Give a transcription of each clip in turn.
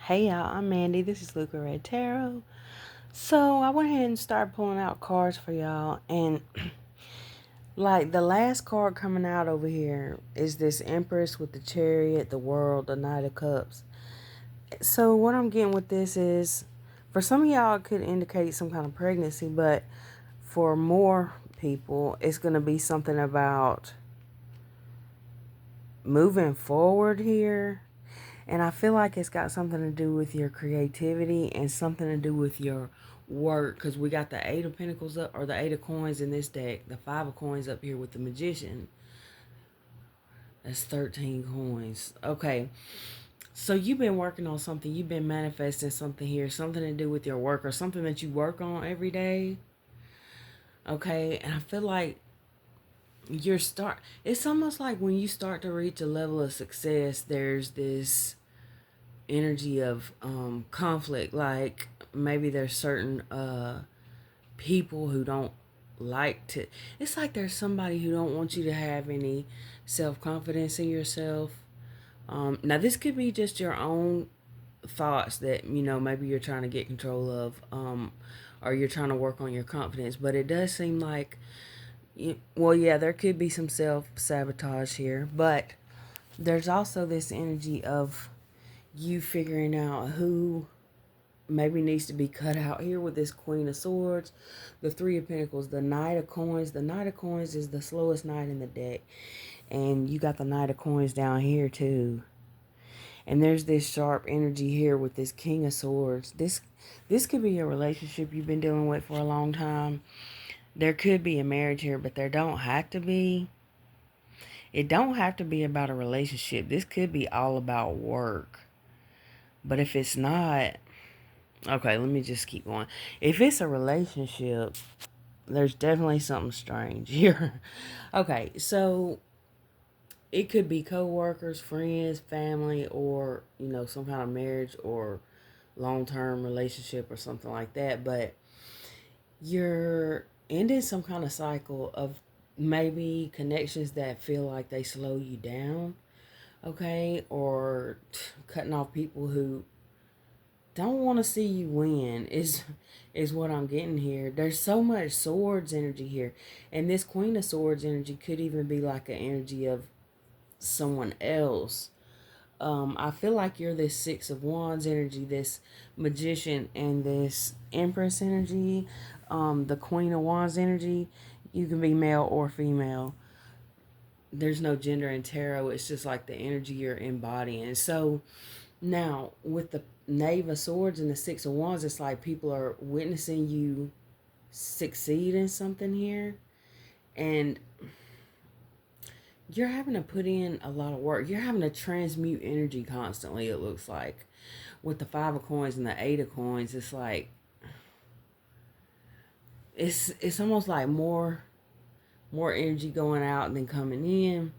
Hey y'all, I'm Mandy. This is Luca Red Tarot. So I went ahead and started pulling out cards for y'all, and like the last card coming out over here is this Empress with the Chariot, the World, the Knight of Cups. So what I'm getting with this is, for some of y'all, it could indicate some kind of pregnancy, but for more people, it's gonna be something about moving forward here. And I feel like it's got something to do with your creativity and something to do with your work. Because we got the Eight of Pentacles up, or the Eight of Coins in this deck. The Five of Coins up here with the Magician. That's 13 coins. Okay. So you've been working on something. You've been manifesting something here. Something to do with your work or something that you work on every day. Okay. And I feel like it's almost like when you start to reach a level of success, there's this energy of conflict. Like maybe there's certain people who don't like to, it's like there's somebody who don't want you to have any self-confidence in yourself. Now this could be just your own thoughts that maybe you're trying to get control of, or you're trying to work on your confidence, but it does seem like well, yeah, there could be some self-sabotage here, but there's also this energy of you figuring out who maybe needs to be cut out here with this Queen of Swords, the Three of Pentacles, the Knight of Coins. The Knight of Coins is the slowest knight in the deck. And you got the Knight of Coins down here too. And there's this sharp energy here with this King of Swords. This could be a relationship you've been dealing with for a long time. There could be a marriage here, but there don't have to be. It don't have to be about a relationship. This could be all about work. But if it's not, okay, let me just keep going. If it's a relationship, there's definitely something strange here. Okay, so it could be co-workers, friends, family, or some kind of marriage or long-term relationship or something like that. But you're ending some kind of cycle of maybe connections that feel like they slow you down, okay, or cutting off people who don't want to see you win is what I'm getting here. There's so much swords energy here, and this Queen of Swords energy could even be like an energy of someone else. I feel like you're this Six of Wands energy, this Magician, and this Empress energy, the Queen of Wands energy. You can be male or female. There's no gender in tarot. It's just like the energy you're embodying. So now, with the Knave of Swords and the Six of Wands, it's like people are witnessing you succeed in something here. And you're having to put in a lot of work. You're having to transmute energy constantly, it looks like. With the Five of Coins and the Eight of Coins, it's like, it's almost like more energy going out than coming in.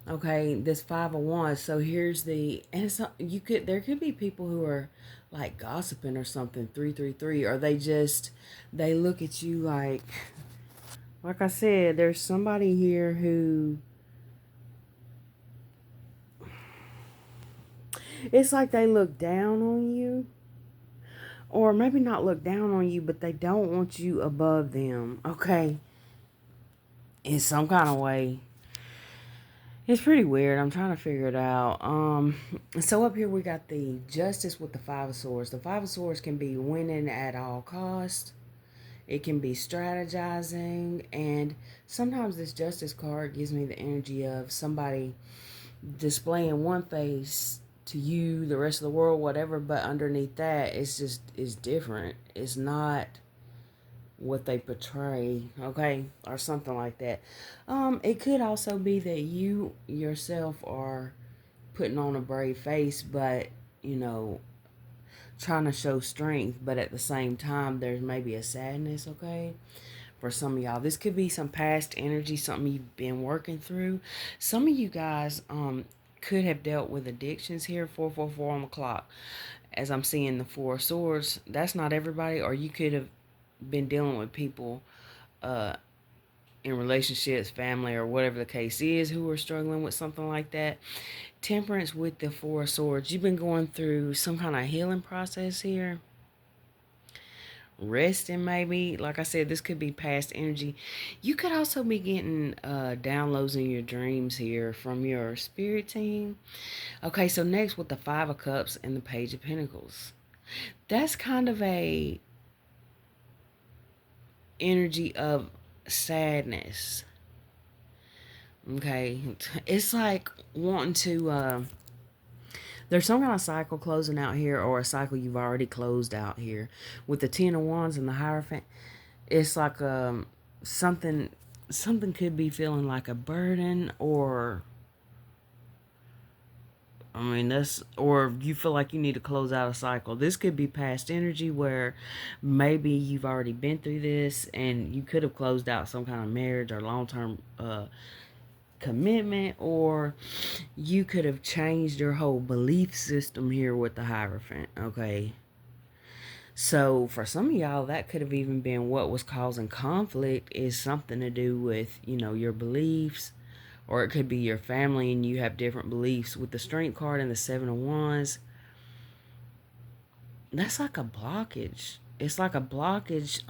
Okay, this Five of Wands. So here's and it's, there could be people who are like gossiping or something. 333, or they look at you like I said, there's somebody here who, it's like they look down on you, or maybe not look down on you, but they don't want you above them. Okay, in some kind of way. It's pretty weird. I'm trying to figure it out. So up here we got the Justice with the Five of Swords. The Five of Swords can be winning at all cost. It can be strategizing, and sometimes this Justice card gives me the energy of somebody displaying one face to you, the rest of the world, whatever, but underneath that, it's different. It's not what they portray, okay, or something like that. It could also be that you yourself are putting on a brave face, but trying to show strength, but at the same time, there's maybe a sadness, okay. For some of y'all, this could be some past energy, something you've been working through. Some of you guys could have dealt with addictions here. 444 on the clock, as I'm seeing the Four of Swords. That's not everybody, or you could have been dealing with people uh in relationships, family, or whatever the case is, who are struggling with something like that. Temperance with the Four of Swords. You've been going through some kind of healing process here. Resting, maybe. Like I said, this could be past energy. You could also be getting downloads in your dreams here from your spirit team. Okay, so next with the Five of Cups and the Page of Pentacles. That's kind of a energy of sadness. Okay, it's like wanting to there's some kind of cycle closing out here, or a cycle you've already closed out here with the Ten of Wands and the Hierophant. It's like something something could be feeling like a burden, or I mean, that's, or you feel like you need to close out a cycle. This could be past energy where maybe you've already been through this and you could have closed out some kind of marriage or long-term commitment, or you could have changed your whole belief system here with the Hierophant. Okay. So for some of y'all, that could have even been what was causing conflict, is something to do with, your beliefs, or it could be your family and you have different beliefs. With the Strength card and the Seven of Wands, that's like a blockage. It's like a blockage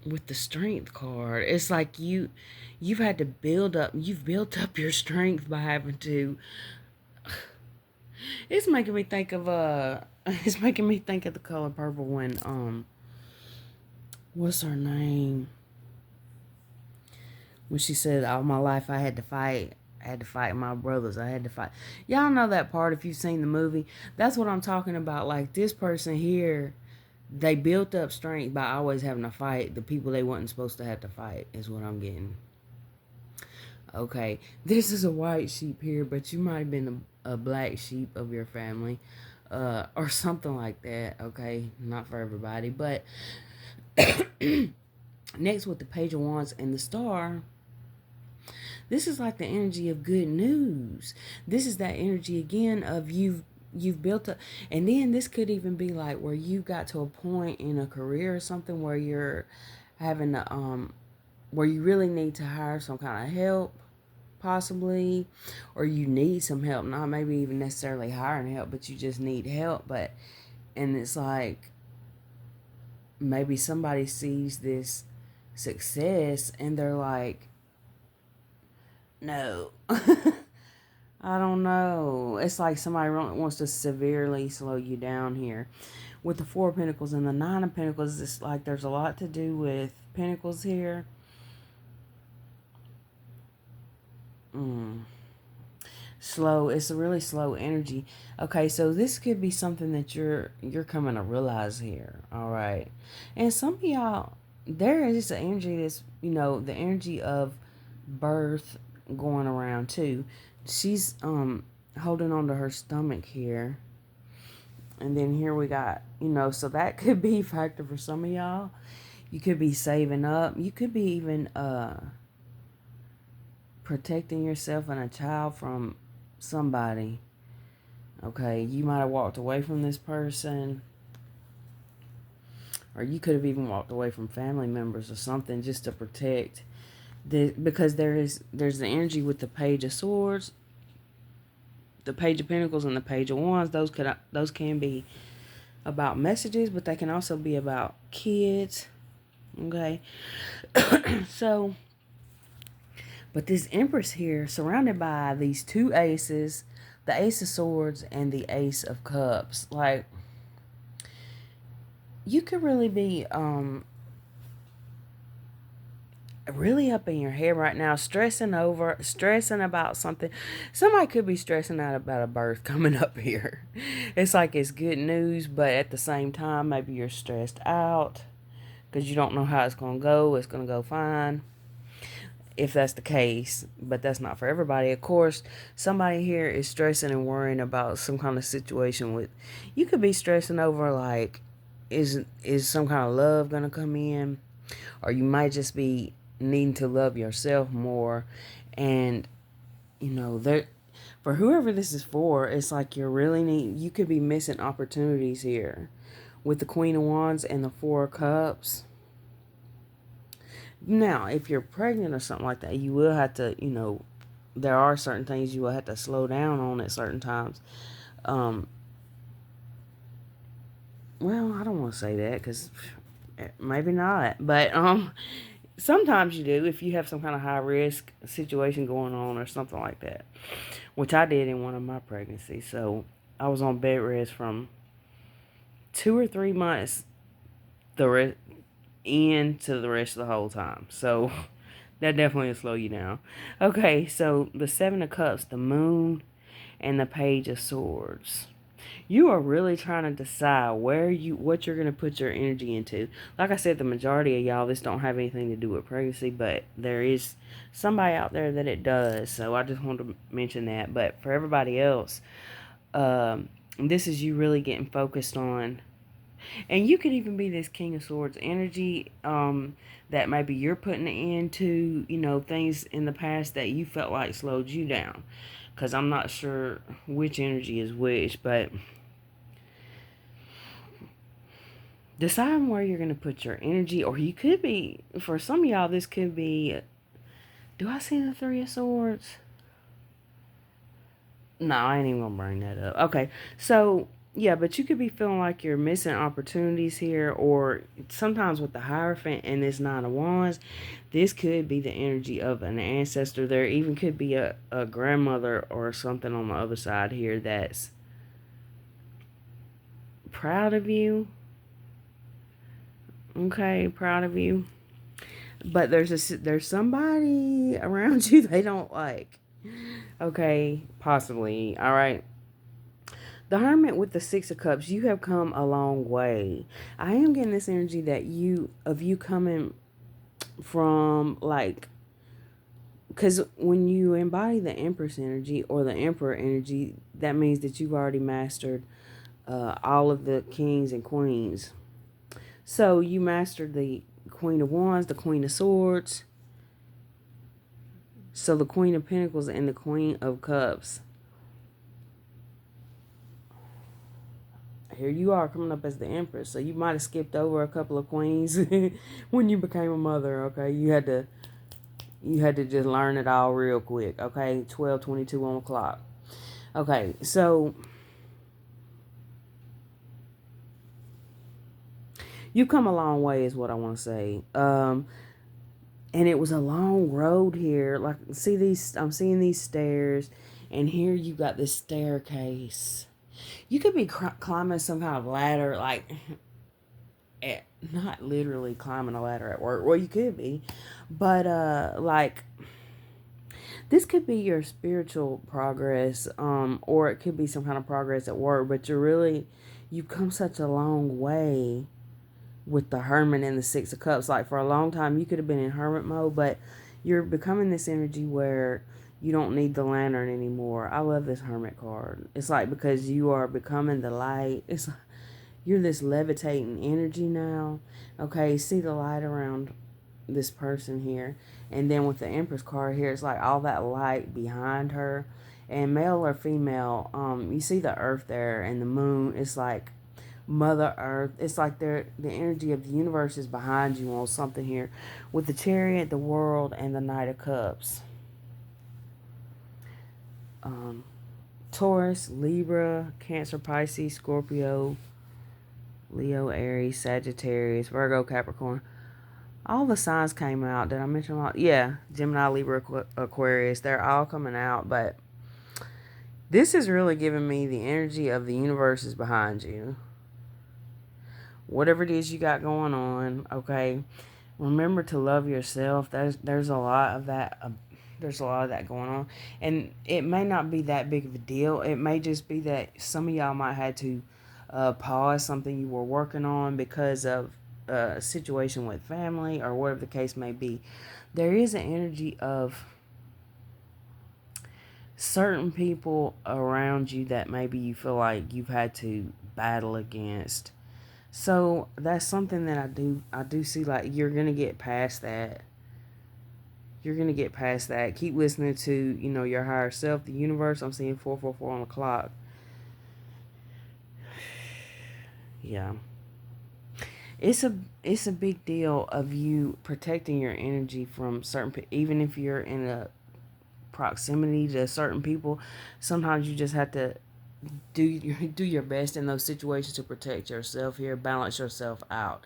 with the Strength card. It's like you've had to you've built up your strength by having to. It's making me think of it's making me think of the color purple when what's her name? When she said, all my life I had to fight. I had to fight my brothers. I had to fight. Y'all know that part if you've seen the movie. That's what I'm talking about. Like, this person here, they built up strength by always having to fight the people they wasn't supposed to have to fight, is what I'm getting. Okay, this is a white sheep here, but you might have been a black sheep of your family, or something like that. Okay, not for everybody, but next with the Page of Wands and the Star, this is like the energy of good news. This is that energy again of you've built up, and then this could even be like where you got to a point in a career or something where you're having to where you really need to hire some kind of help, possibly, or you need some help, not maybe even necessarily hiring help, but you just need help. But and it's like maybe somebody sees this success and they're like, no. I don't know. It's like somebody wants to severely slow you down here. With the Four of Pentacles and the Nine of Pentacles, it's like there's a lot to do with Pentacles here. Slow. It's a really slow energy. Okay, so this could be something that you're coming to realize here. All right, and some of y'all, there is an energy that's, the energy of birth going around too. She's holding on to her stomach here, and then here we got, so that could be a factor for some of y'all. You could be saving up. You could be even protecting yourself and a child from somebody. Okay, you might have walked away from this person, or you could have even walked away from family members or something just to protect because there's the energy with the Page of Swords, the Page of Pentacles, and the Page of Wands. Those can be about messages, but they can also be about kids. Okay, so, but this Empress here, surrounded by these two aces, the Ace of Swords and the Ace of Cups, like, you could really be really up in your head right now, stressing about something. Somebody could be stressing out about a birth coming up here. It's like it's good news, but at the same time, maybe you're stressed out because you don't know how it's going to go. It's going to go fine if that's the case, but that's not for everybody. Of course, somebody here is stressing and worrying about some kind of situation with, you could be stressing over like, is some kind of love going to come in, or you might just be needing to love yourself more. And there, for whoever this is for, it's like you could be missing opportunities here with the Queen of Wands and the Four of Cups. Now, if you're pregnant or something like that, you will have to, there are certain things you will have to slow down on at certain times. Um, well, I don't want to say that because maybe not, but sometimes you do if you have some kind of high risk situation going on or something like that, which I did in one of my pregnancies. So I was on bed rest from 2 or 3 months, the rest into the rest of the whole time. So that definitely will slow you down. Okay, so the Seven of Cups, the Moon, and the Page of Swords. You are really trying to decide what you're gonna put your energy into. Like I said, the majority of y'all, this don't have anything to do with pregnancy, but there is somebody out there that it does. So I just wanted to mention that. But for everybody else, this is you really getting focused on, and you could even be this King of Swords energy. That maybe you're putting into, things in the past that you felt like slowed you down. Because I'm not sure which energy is which, but deciding where you're going to put your energy, or you could be, for some of y'all, this could be, do I see the Three of Swords? No, I ain't even going to bring that up. Okay, so, yeah, but you could be feeling like you're missing opportunities here, or sometimes with the Hierophant and this Nine of Wands, this could be the energy of an ancestor. There even could be a grandmother or something on the other side here that's proud of you. Okay, proud of you. But there's somebody around you they don't like. Okay, possibly. All right. The Hermit with the Six of Cups, you have come a long way. I am getting this energy that you coming from, like, because when you embody the Empress energy or the Emperor energy, that means that you've already mastered all of the kings and queens. So you mastered the Queen of Wands, the Queen of Swords, so the Queen of Pentacles and the Queen of Cups. Here you are coming up as the Empress. So you might have skipped over a couple of queens when you became a mother, okay? You had to just learn it all real quick, okay? 12, 22 on the clock. Okay, so you've come a long way is what I want to say. And it was a long road here. Like, I'm seeing these stairs, and here you got this staircase. You could be climbing some kind of ladder, like, not literally climbing a ladder at work. Well, you could be, but like, this could be your spiritual progress, or it could be some kind of progress at work. But you've come such a long way with the Hermit and the Six of Cups. Like, for a long time, you could have been in hermit mode, but you're becoming this energy where you don't need the lantern anymore. I love this Hermit card. It's like, because you are becoming the light. You're this levitating energy now. Okay, see the light around this person here. And then with the Empress card here, it's like all that light behind her. And male or female, you see the earth there and the moon. It's like Mother Earth. It's like the energy of the universe is behind you on something here. With the Chariot, the World, and the Knight of Cups. Taurus, Libra, Cancer, Pisces, Scorpio, Leo, Aries, Sagittarius, Virgo, Capricorn. All the signs came out. Did I mention all? Yeah, Gemini, Libra, Aquarius. They're all coming out. But this is really giving me the energy of the universe is behind you. Whatever it is you got going on, okay? Remember to love yourself. There's a lot of that. There's a lot of that going on. And it may not be that big of a deal. It may just be that some of y'all might have to pause something you were working on because of a situation with family or whatever the case may be. There is an energy of certain people around you that maybe you feel like you've had to battle against. So that's something that I do see, like, you're gonna get past that. You're gonna get past that. Keep listening to, your higher self, the universe. I'm seeing 444 on the clock. Yeah. it's a it's a big deal of you protecting your energy from certain even if you're in a proximity to certain people. Sometimes you just have to do your best in those situations to protect yourself here, balance yourself out.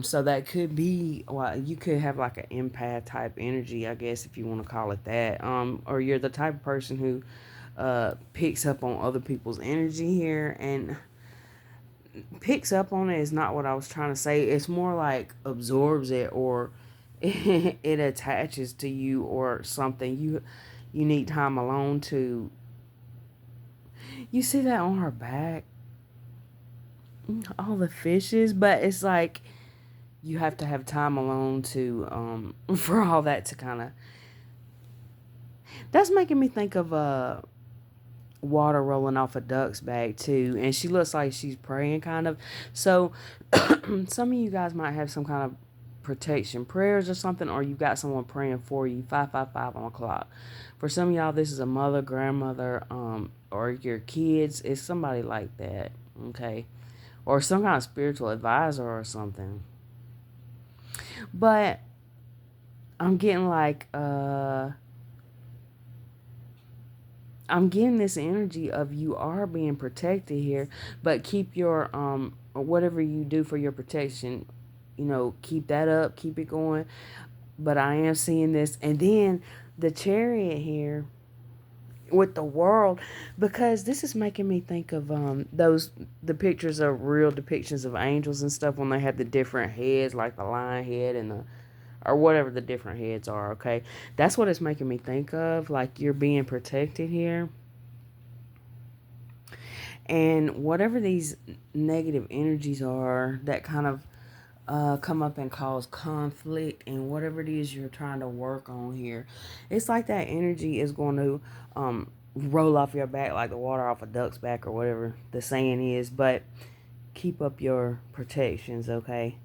So that could be, well, you could have like an empath type energy, I guess, if you want to call it that. Or you're the type of person who picks up on other people's energy here, and picks up on it is not what I was trying to say. It's more like absorbs it, or it attaches to you or something. You need time alone to. You see that on her back, all the fishes, but it's like you have to have time alone to for all that to kind of. That's making me think of water rolling off a duck's back too, and she looks like she's praying kind of. So some of you guys might have some kind of protection prayers or something, or you got someone praying for you. 555 on the clock. For some of y'all, this is a mother, grandmother, or your kids. It's somebody like that, okay, or some kind of spiritual advisor or something. But I'm getting like I'm getting this energy of you are being protected here, but keep your whatever you do for your protection, keep that up, keep it going. But I am seeing this, and then the chariot here with the world, because this is making me think of the pictures of real depictions of angels and stuff when they have the different heads, like the lion head and the or whatever the different heads are, okay? That's what it's making me think of, like you're being protected here. And whatever these negative energies are that kind of come up and cause conflict, and whatever it is you're trying to work on here, it's like that energy is going to roll off your back like the water off a duck's back, or whatever the saying is. But keep up your protections, okay?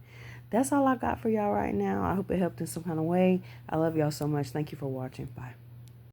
That's all I got for y'all right now. I hope it helped in some kind of way. I love y'all so much. Thank you for watching. Bye.